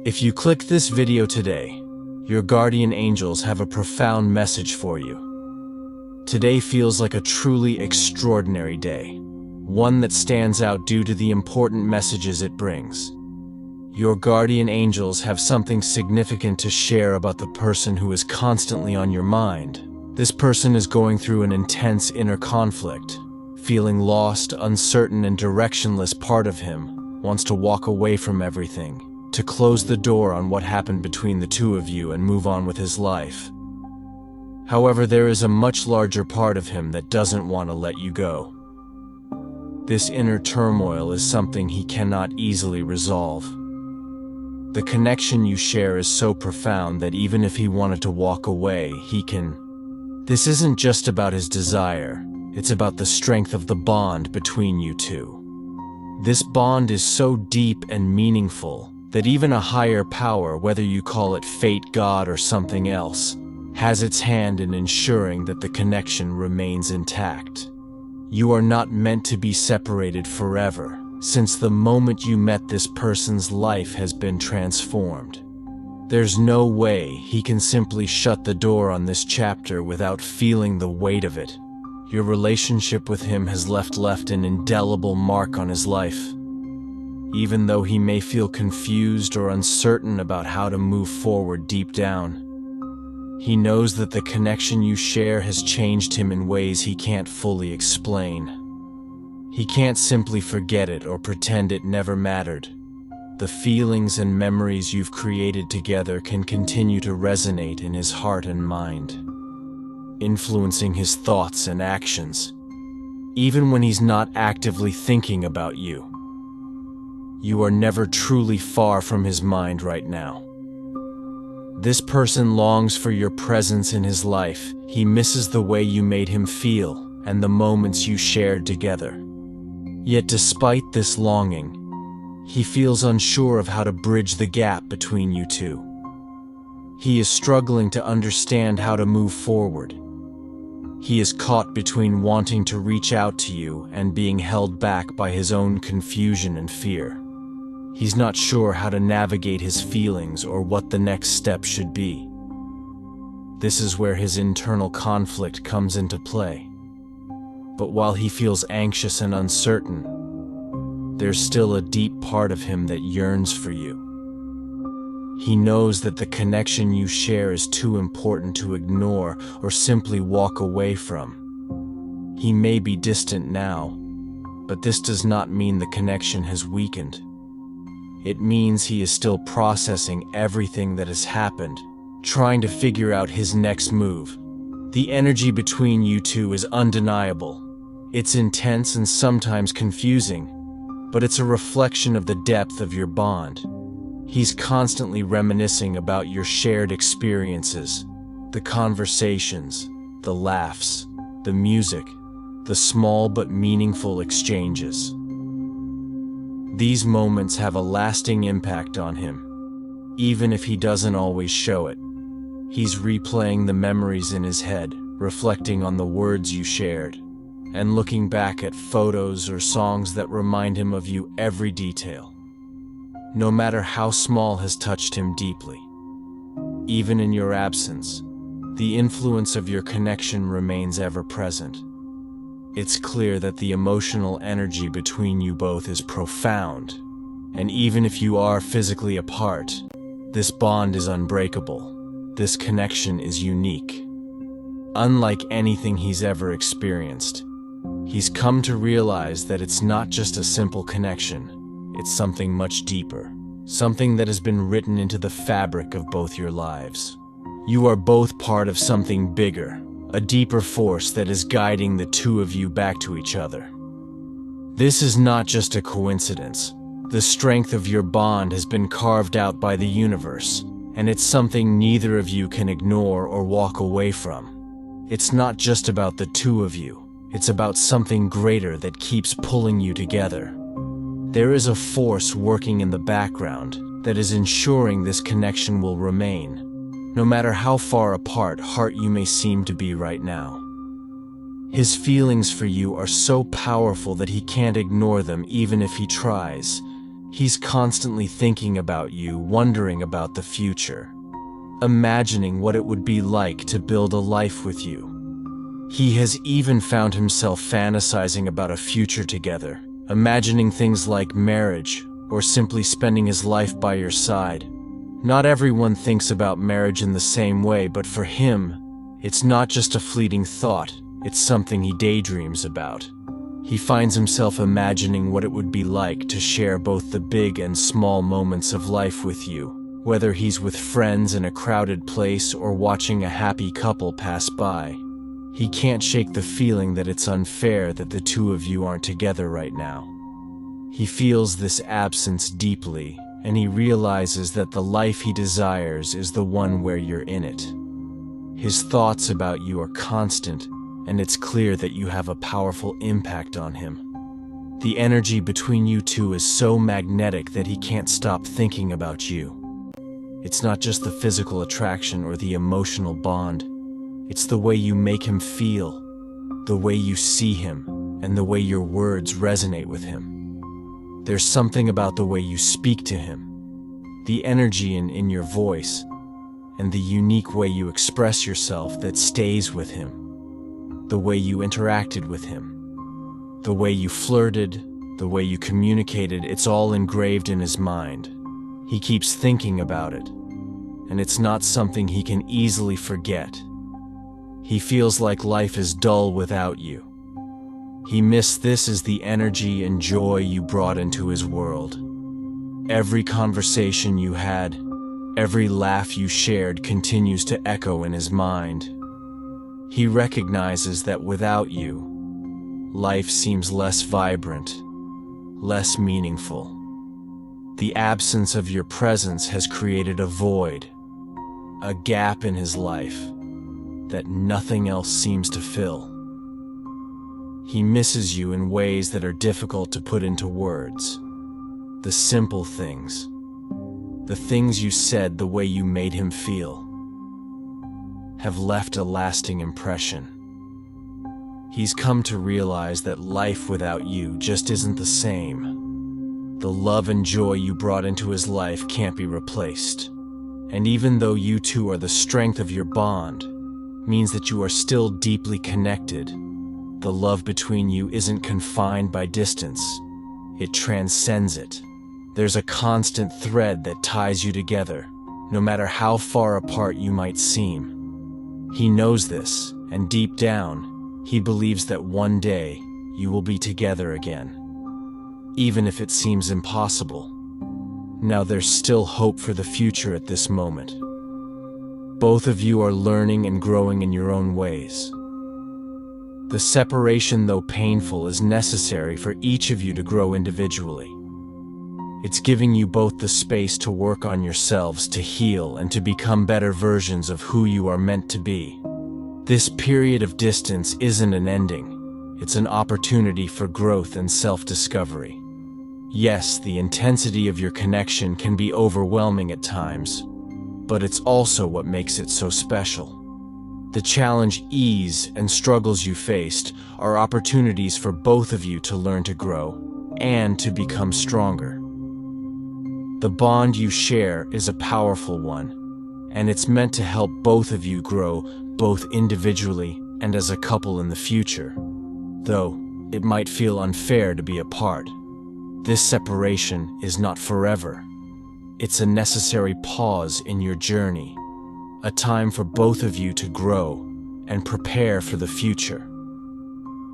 If you click this video today, your guardian angels have a profound message for you. Today feels like a truly extraordinary day, one that stands out due to the important messages it brings. Your guardian angels have something significant to share about the person who is constantly on your mind. This person is going through an intense inner conflict, feeling lost, uncertain, and directionless. Part of him wants to walk away from everything, to close the door on what happened between the two of you and move on with his life. However, there is a much larger part of him that doesn't want to let you go. This inner turmoil is something he cannot easily resolve. The connection you share is so profound that even if he wanted to walk away, he can. This isn't just about his desire, it's about the strength of the bond between you two. This bond is so deep and meaningful that even a higher power, whether you call it fate, God, or something else, has its hand in ensuring that the connection remains intact. You are not meant to be separated forever. Since the moment you met this person's life has been transformed. There's no way he can simply shut the door on this chapter without feeling the weight of it. Your relationship with him has left an indelible mark on his life. Even though he may feel confused or uncertain about how to move forward deep down, he knows that the connection you share has changed him in ways he can't fully explain. He can't simply forget it or pretend it never mattered. The feelings and memories you've created together can continue to resonate in his heart and mind, influencing his thoughts and actions, even when he's not actively thinking about you. You are never truly far from his mind right now. This person longs for your presence in his life. He misses the way you made him feel and the moments you shared together. Yet despite this longing, he feels unsure of how to bridge the gap between you two. He is struggling to understand how to move forward. He is caught between wanting to reach out to you and being held back by his own confusion and fear. He's not sure how to navigate his feelings or what the next step should be. This is where his internal conflict comes into play. But while he feels anxious and uncertain, there's still a deep part of him that yearns for you. He knows that the connection you share is too important to ignore or simply walk away from. He may be distant now, but this does not mean the connection has weakened. It means he is still processing everything that has happened, trying to figure out his next move. The energy between you two is undeniable. It's intense and sometimes confusing, but it's a reflection of the depth of your bond. He's constantly reminiscing about your shared experiences, the conversations, the laughs, the music, the small but meaningful exchanges. These moments have a lasting impact on him, even if he doesn't always show it. He's replaying the memories in his head, reflecting on the words you shared, and looking back at photos or songs that remind him of you. Every detail, no matter how small, has touched him deeply. Even in your absence, the influence of your connection remains ever present. It's clear that the emotional energy between you both is profound, and even if you are physically apart, this bond is unbreakable. This connection is unique. Unlike anything he's ever experienced, he's come to realize that it's not just a simple connection, it's something much deeper, something that has been written into the fabric of both your lives. You are both part of something bigger, a deeper force that is guiding the two of you back to each other. This is not just a coincidence. The strength of your bond has been carved out by the universe, and it's something neither of you can ignore or walk away from. It's not just about the two of you, it's about something greater that keeps pulling you together. There is a force working in the background that is ensuring this connection will remain, no matter how far apart you may seem to be right now. His feelings for you are so powerful that he can't ignore them even if he tries. He's constantly thinking about you, wondering about the future, imagining what it would be like to build a life with you. He has even found himself fantasizing about a future together, imagining things like marriage or simply spending his life by your side. Not everyone thinks about marriage in the same way, but for him, it's not just a fleeting thought, it's something he daydreams about. He finds himself imagining what it would be like to share both the big and small moments of life with you, whether he's with friends in a crowded place or watching a happy couple pass by. He can't shake the feeling that it's unfair that the two of you aren't together right now. He feels this absence deeply, and he realizes that the life he desires is the one where you're in it. His thoughts about you are constant, and it's clear that you have a powerful impact on him. The energy between you two is so magnetic that he can't stop thinking about you. It's not just the physical attraction or the emotional bond. It's the way you make him feel, the way you see him, and the way your words resonate with him. There's something about the way you speak to him, the energy in your voice, and the unique way you express yourself that stays with him. The way you interacted with him, the way you flirted, the way you communicated, it's all engraved in his mind. He keeps thinking about it, and it's not something he can easily forget. He feels like life is dull without you. He misses the energy and joy you brought into his world. Every conversation you had, every laugh you shared continues to echo in his mind. He recognizes that without you, life seems less vibrant, less meaningful. The absence of your presence has created a void, a gap in his life that nothing else seems to fill. He misses you in ways that are difficult to put into words. The simple things, the things you said, the way you made him feel, have left a lasting impression. He's come to realize that life without you just isn't the same. The love and joy you brought into his life can't be replaced. And even though you two are the strength of your bond, means that you are still deeply connected. The love between you isn't confined by distance. It transcends it. There's a constant thread that ties you together, no matter how far apart you might seem. He knows this, and deep down, he believes that one day you will be together again, even if it seems impossible. Now there's still hope for the future at this moment. Both of you are learning and growing in your own ways. The separation, though painful, is necessary for each of you to grow individually. It's giving you both the space to work on yourselves, to heal, and to become better versions of who you are meant to be. This period of distance isn't an ending. It's an opportunity for growth and self-discovery. Yes, the intensity of your connection can be overwhelming at times, but it's also what makes it so special. The challenge, ease, and struggles you faced are opportunities for both of you to learn to grow and to become stronger. The bond you share is a powerful one, and it's meant to help both of you grow, both individually and as a couple in the future. Though it might feel unfair to be apart, this separation is not forever. It's a necessary pause in your journey, a time for both of you to grow and prepare for the future.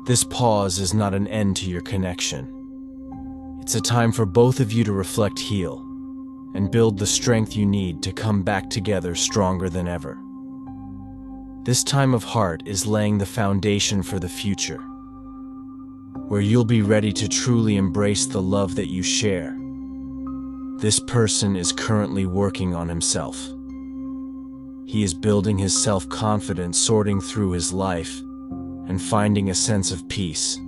This pause is not an end to your connection. It's a time for both of you to reflect, heal, and build the strength you need to come back together stronger than ever. This time of heart is laying the foundation for the future, where you'll be ready to truly embrace the love that you share. This person is currently working on himself. He is building his self-confidence, sorting through his life, and finding a sense of peace.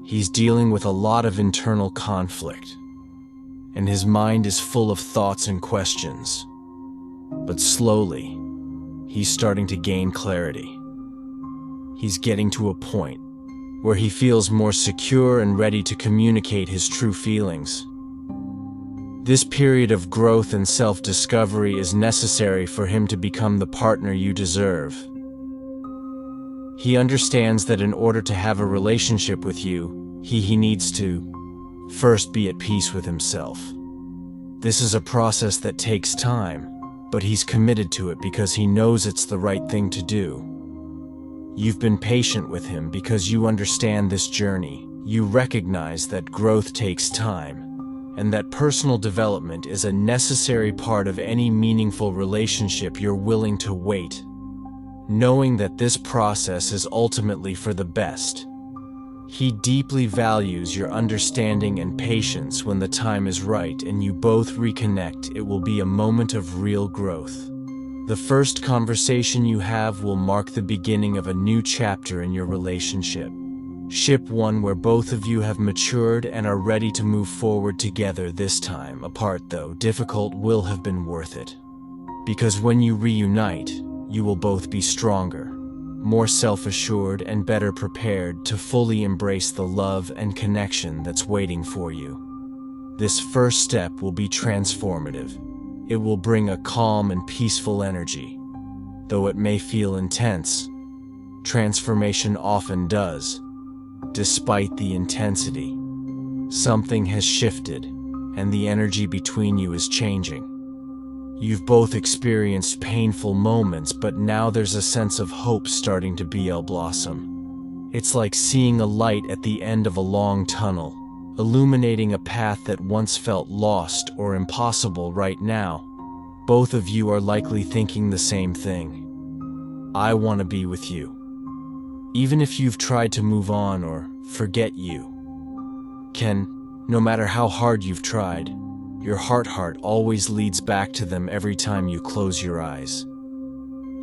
He's dealing with a lot of internal conflict, and his mind is full of thoughts and questions. But slowly, he's starting to gain clarity. He's getting to a point where he feels more secure and ready to communicate his true feelings. This period of growth and self-discovery is necessary for him to become the partner you deserve. He understands that in order to have a relationship with you, he needs to first be at peace with himself. This is a process that takes time, but he's committed to it because he knows it's the right thing to do. You've been patient with him because you understand this journey. You recognize that growth takes time, and that personal development is a necessary part of any meaningful relationship. You're willing to wait, knowing that this process is ultimately for the best. He deeply values your understanding and patience. When the time is right and you both reconnect, it will be a moment of real growth. The first conversation you have will mark the beginning of a new chapter in your relationship. One where both of you have matured and are ready to move forward together. This time apart, though difficult, will have been worth it. Because when you reunite, you will both be stronger, more self-assured, and better prepared to fully embrace the love and connection that's waiting for you. This first step will be transformative. It will bring a calm and peaceful energy. Though it may feel intense, transformation often does. Despite the intensity, something has shifted, and the energy between you is changing. You've both experienced painful moments, but now there's a sense of hope starting to blossom. It's like seeing a light at the end of a long tunnel, illuminating a path that once felt lost or impossible. Right now, both of you are likely thinking the same thing. I want to be with you. Even if you've tried to move on or forget, you can, no matter how hard you've tried. Your heart always leads back to them every time you close your eyes.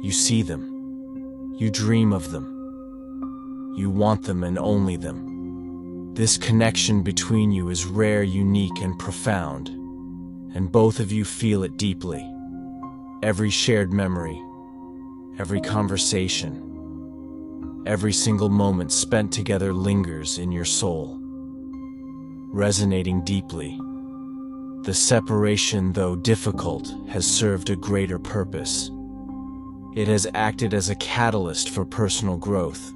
You see them. You dream of them. You want them and only them. This connection between you is rare, unique, and profound, and both of you feel it deeply. Every shared memory, every conversation, every single moment spent together lingers in your soul, resonating deeply. The separation, though difficult, has served a greater purpose. It has acted as a catalyst for personal growth.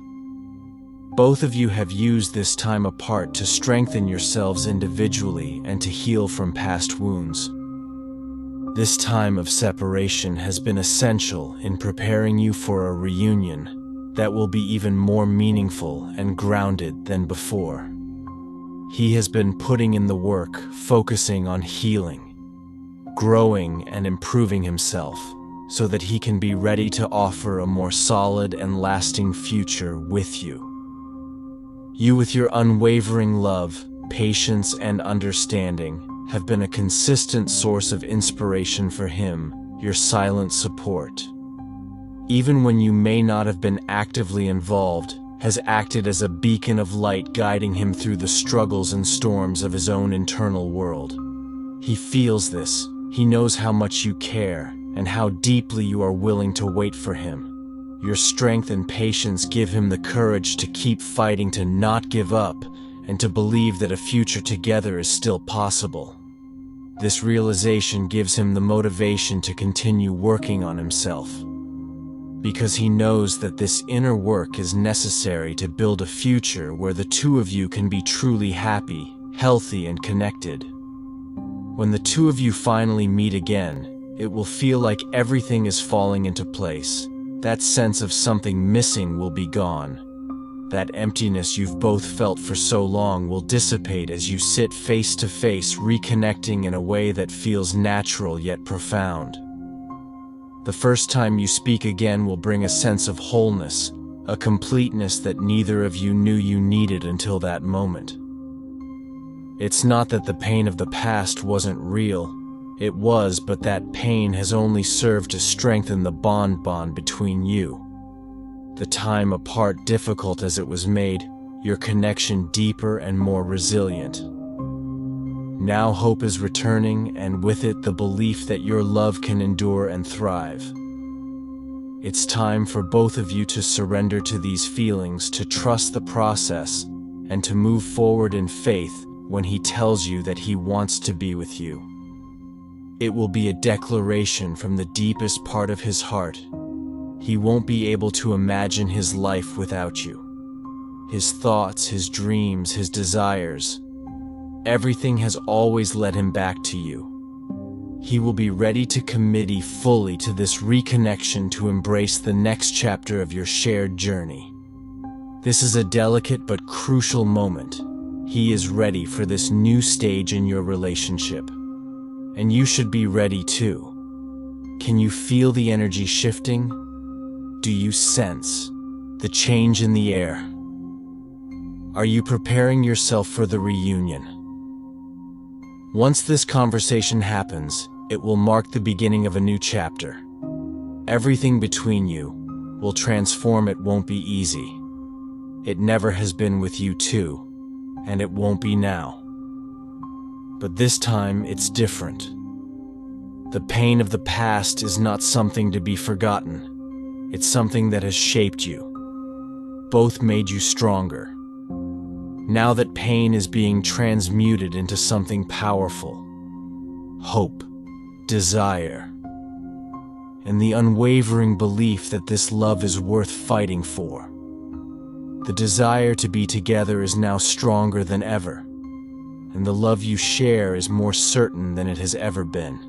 Both of you have used this time apart to strengthen yourselves individually and to heal from past wounds. This time of separation has been essential in preparing you for a reunion that will be even more meaningful and grounded than before. He has been putting in the work, focusing on healing, growing, and improving himself, so that he can be ready to offer a more solid and lasting future with you. You, with your unwavering love, patience, and understanding, have been a consistent source of inspiration for him, your silent support, even when you may not have been actively involved, has acted as a beacon of light, guiding him through the struggles and storms of his own internal world. He feels this. He knows how much you care and how deeply you are willing to wait for him. Your strength and patience give him the courage to keep fighting, to not give up, and to believe that a future together is still possible. This realization gives him the motivation to continue working on himself, because he knows that this inner work is necessary to build a future where the two of you can be truly happy, healthy, and connected. When the two of you finally meet again, it will feel like everything is falling into place. That sense of something missing will be gone. That emptiness you've both felt for so long will dissipate as you sit face to face, reconnecting in a way that feels natural yet profound. The first time you speak again will bring a sense of wholeness, a completeness that neither of you knew you needed until that moment. It's not that the pain of the past wasn't real. It was, but that pain has only served to strengthen the bond between you. The time apart, difficult as it was, made your connection deeper and more resilient. Now hope is returning, and with it the belief that your love can endure and thrive. It's time for both of you to surrender to these feelings, to trust the process, and to move forward in faith when he tells you that he wants to be with you. It will be a declaration from the deepest part of his heart. He won't be able to imagine his life without you. His thoughts, his dreams, his desires, everything has always led him back to you. He will be ready to commit fully to this reconnection, to embrace the next chapter of your shared journey. This is a delicate but crucial moment. He is ready for this new stage in your relationship. And you should be ready too. Can you feel the energy shifting? Do you sense the change in the air? Are you preparing yourself for the reunion? Once this conversation happens, it will mark the beginning of a new chapter. Everything between you will transform. It won't be easy. It never has been with you two, and it won't be now. But this time it's different. The pain of the past is not something to be forgotten. It's something that has shaped you. Both made you stronger. Now that pain is being transmuted into something powerful. Hope, desire, and the unwavering belief that this love is worth fighting for. The desire to be together is now stronger than ever, and the love you share is more certain than it has ever been.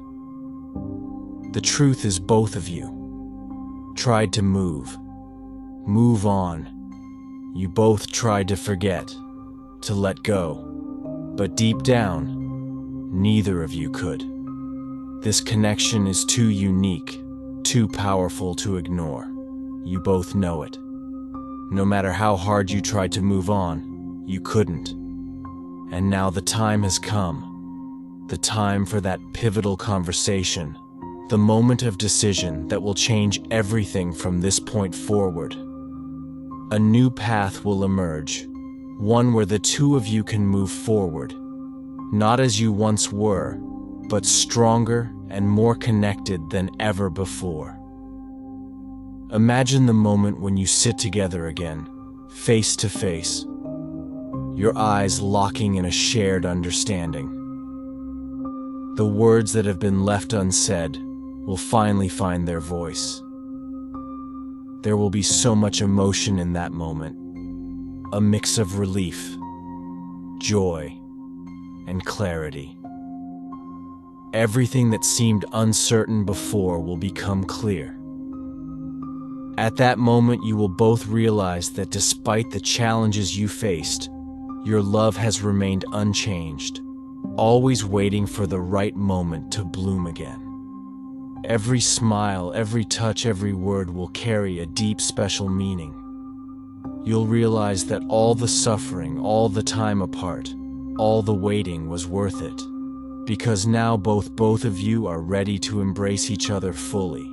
The truth is, both of you tried to move on. You both tried to forget, to let go, but deep down, neither of you could. This connection is too unique, too powerful to ignore. You both know it. No matter how hard you tried to move on, you couldn't. And now the time has come. The time for that pivotal conversation. The moment of decision that will change everything from this point forward. A new path will emerge. One where the two of you can move forward. Not as you once were, but stronger and more connected than ever before. Imagine the moment when you sit together again, face to face, your eyes locking in a shared understanding. The words that have been left unsaid will finally find their voice. There will be so much emotion in that moment, a mix of relief, joy, and clarity. Everything that seemed uncertain before will become clear. At that moment, you will both realize that despite the challenges you faced, your love has remained unchanged, always waiting for the right moment to bloom again. Every smile, every touch, every word will carry a deep, special meaning. You'll realize that all the suffering, all the time apart, all the waiting was worth it. Because now both of you are ready to embrace each other fully.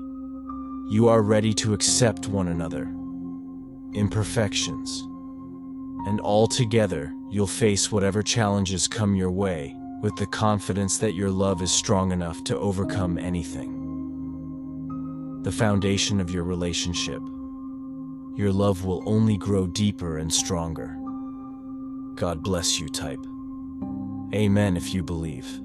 You are ready to accept one another, imperfections, and all together you'll face whatever challenges come your way with the confidence that your love is strong enough to overcome anything. The foundation of your relationship, your love will only grow deeper and stronger. God bless you, type. Amen if you believe.